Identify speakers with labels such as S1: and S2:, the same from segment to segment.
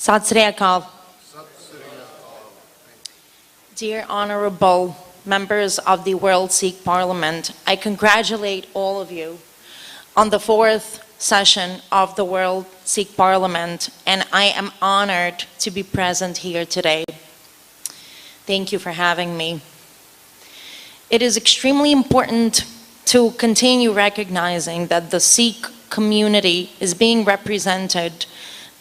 S1: Sat Sri Akal. Dear honorable members of the World Sikh Parliament, I congratulate all of you on the 4th session of the World Sikh Parliament, and I am honored to be present here today. Thank you for having me. It is extremely important to continue recognizing that the Sikh community is being represented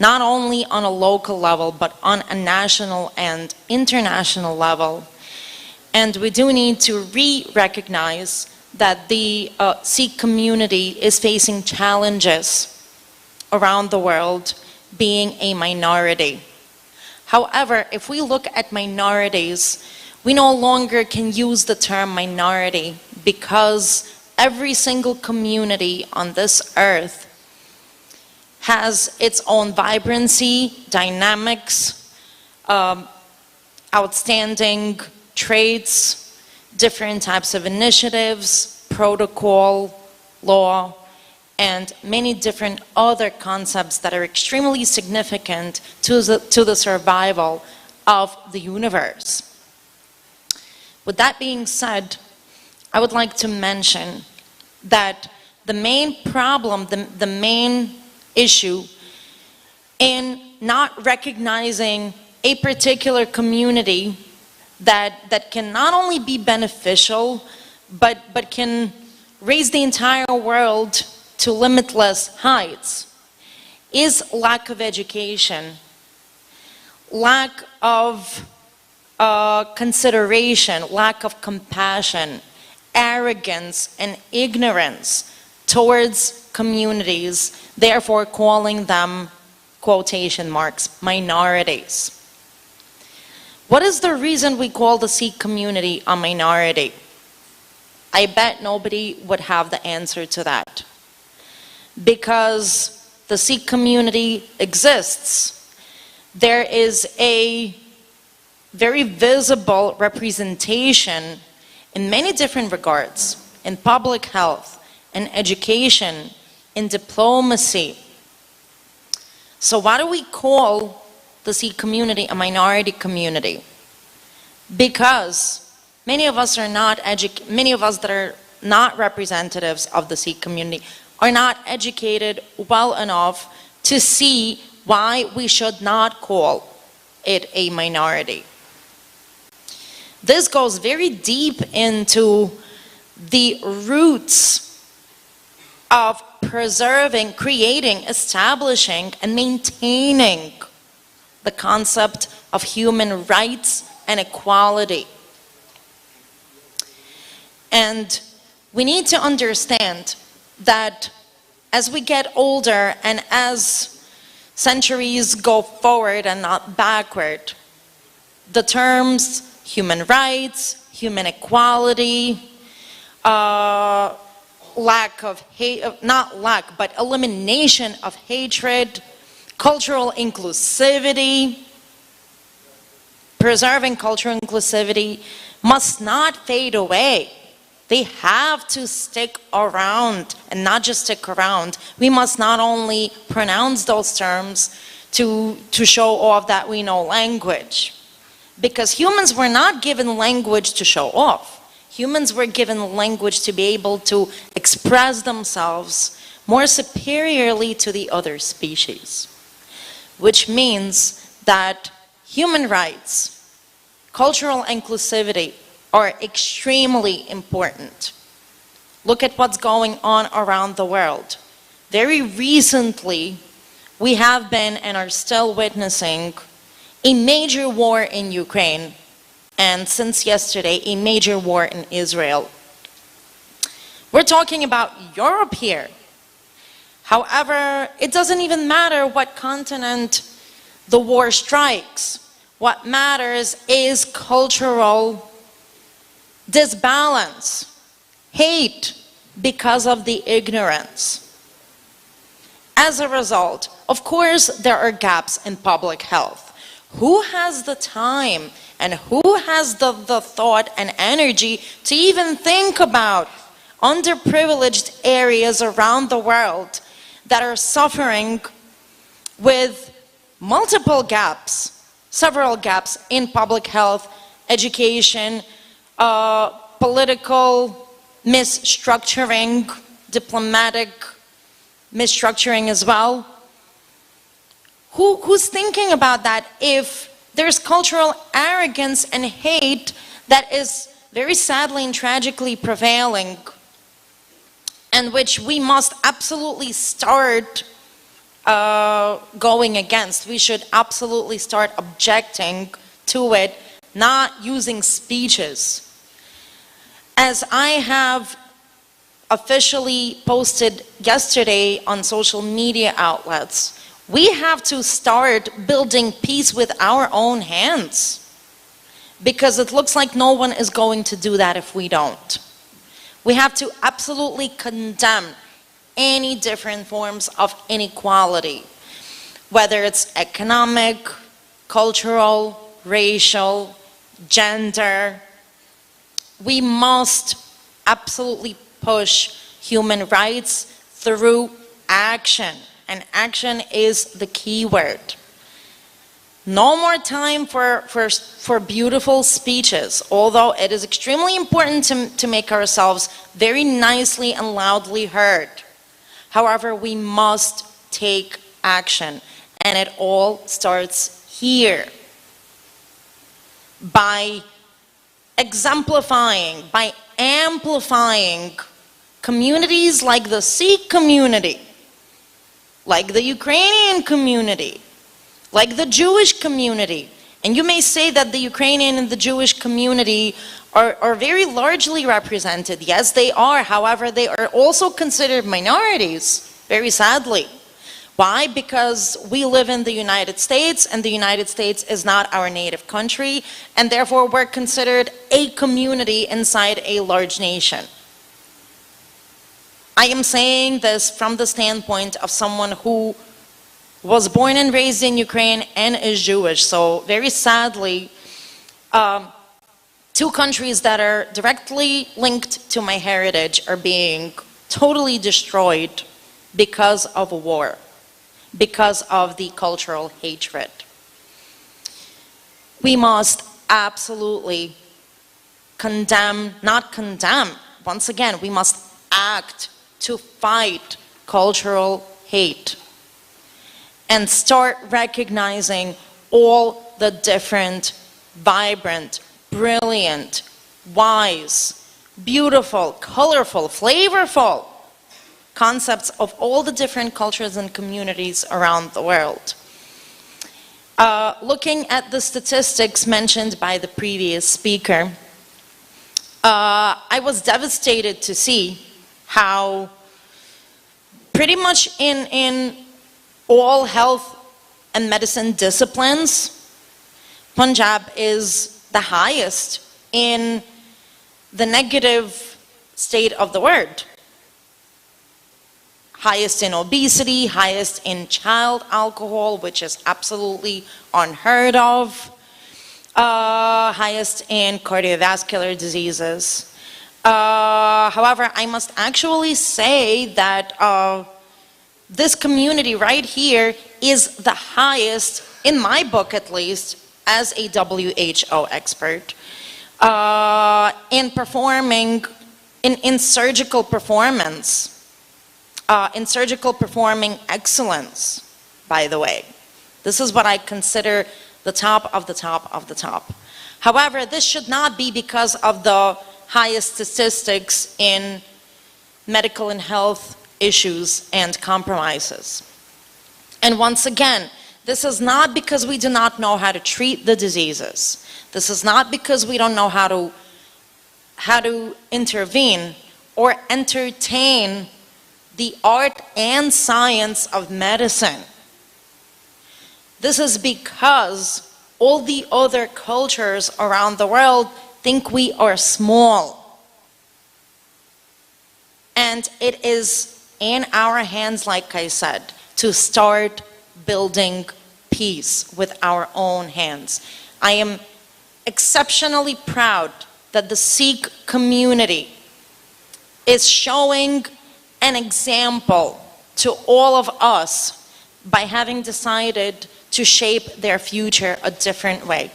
S1: not only on a local level, but on a national and international level. And we do need to recognize that the Sikh community is facing challenges around the world, being a minority. However, if we look at minorities, we no longer can use the term minority because every single community on this earth has its own vibrancy, dynamics, outstanding traits, different types of initiatives, protocol, law, and many different other concepts that are extremely significant to the survival of the universe. With that being said, I would like to mention that the main problem, the main issue in not recognizing a particular community that can not only be beneficial, but can raise the entire world to limitless heights, is lack of education, lack of consideration, lack of compassion, arrogance, and ignorance towards communities, therefore calling them, quotation marks, minorities. What is the reason we call the Sikh community a minority? I bet nobody would have the answer to that. Because the Sikh community exists. There is a very visible representation in many different regards, in public health, in education, in diplomacy. So why do we call the Sikh community a minority community? Because many of us that are not representatives of the Sikh community are not educated well enough to see why we should not call it a minority. This goes very deep into the roots of preserving, creating, establishing, and maintaining the concept of human rights and equality. And we need to understand that as we get older and as centuries go forward and not backward, the terms human rights, human equality, lack of hate, not lack, but elimination of hatred, cultural inclusivity, preserving cultural inclusivity must not fade away. They have to stick around, and not just stick around. We must not only pronounce those terms to show off that we know language, because humans were not given language to show off. Humans were given language to be able to express themselves more superiorly to the other species, which means that human rights, cultural inclusivity are extremely important. Look at what's going on around the world. Very recently, we have been and are still witnessing a major war in Ukraine, and since yesterday, a major war in Israel. We're talking about Europe here. However, it doesn't even matter what continent the war strikes. What matters is cultural disbalance, hate because of the ignorance. As a result, of course, there are gaps in public health. Who has the time and who has the thought and energy to even think about underprivileged areas around the world that are suffering with multiple gaps, several gaps in public health, education, political misstructuring, diplomatic misstructuring as well. Who's thinking about that if there's cultural arrogance and hate that is very sadly and tragically prevailing, and which we must absolutely start going against? We should absolutely start objecting to it, not using speeches. As I have officially posted yesterday on social media outlets, we have to start building peace with our own hands, because it looks like no one is going to do that if we don't. We have to absolutely condemn any different forms of inequality, whether it's economic, cultural, racial, gender. We must absolutely push human rights through action, and action is the key word. No more time for beautiful speeches, although it is extremely important to make ourselves very nicely and loudly heard. However, we must take action, and it all starts here. By exemplifying, by amplifying communities like the Sikh community, like the Ukrainian community, like the Jewish community. And you may say that the Ukrainian and the Jewish community are very largely represented. Yes, they are. However, they are also considered minorities, very sadly. Why? Because we live in the United States, and the United States is not our native country, and therefore we're considered a community inside a large nation. I am saying this from the standpoint of someone who was born and raised in Ukraine and is Jewish. So very sadly, two countries that are directly linked to my heritage are being totally destroyed because of a war, because of the cultural hatred. We must absolutely condemn, not condemn, once again, we must act to fight cultural hate and start recognizing all the different, vibrant, brilliant, wise, beautiful, colorful, flavorful concepts of all the different cultures and communities around the world. Looking at the statistics mentioned by the previous speaker, I was devastated to see how pretty much in all health and medicine disciplines, Punjab is the highest in the negative state of the word. Highest in obesity, highest in child alcohol, which is absolutely unheard of, highest in cardiovascular diseases. However, I must actually say that this community right here is the highest, in my book at least, as a WHO expert, in performing, in surgical performance, in surgical performing excellence, by the way. This is what I consider the top of the top of the top. However, this should not be because of the highest statistics in medical and health issues and compromises. And once again, this is not because we do not know how to treat the diseases. This is not because we don't know how to intervene or entertain the art and science of medicine. This is because all the other cultures around the world think we are small. And it is in our hands, like I said, to start building peace with our own hands. I am exceptionally proud that the Sikh community is showing an example to all of us by having decided to to shape their future a different way.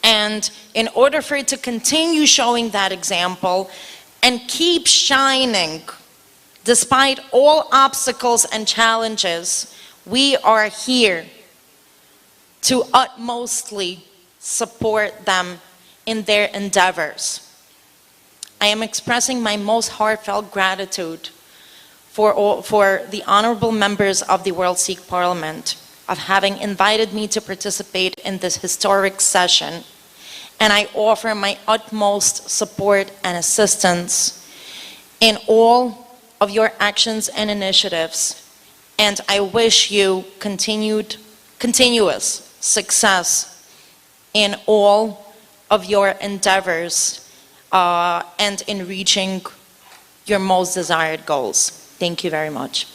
S1: And in order for it to continue showing that example and keep shining despite all obstacles and challenges, we are here to utmostly support them in their endeavors. I am expressing my most heartfelt gratitude for the honorable members of the World Sikh Parliament of having invited me to participate in this historic session, and I offer my utmost support and assistance in all of your actions and initiatives, and I wish you continuous success in all of your endeavors and in reaching your most desired goals. Thank you very much.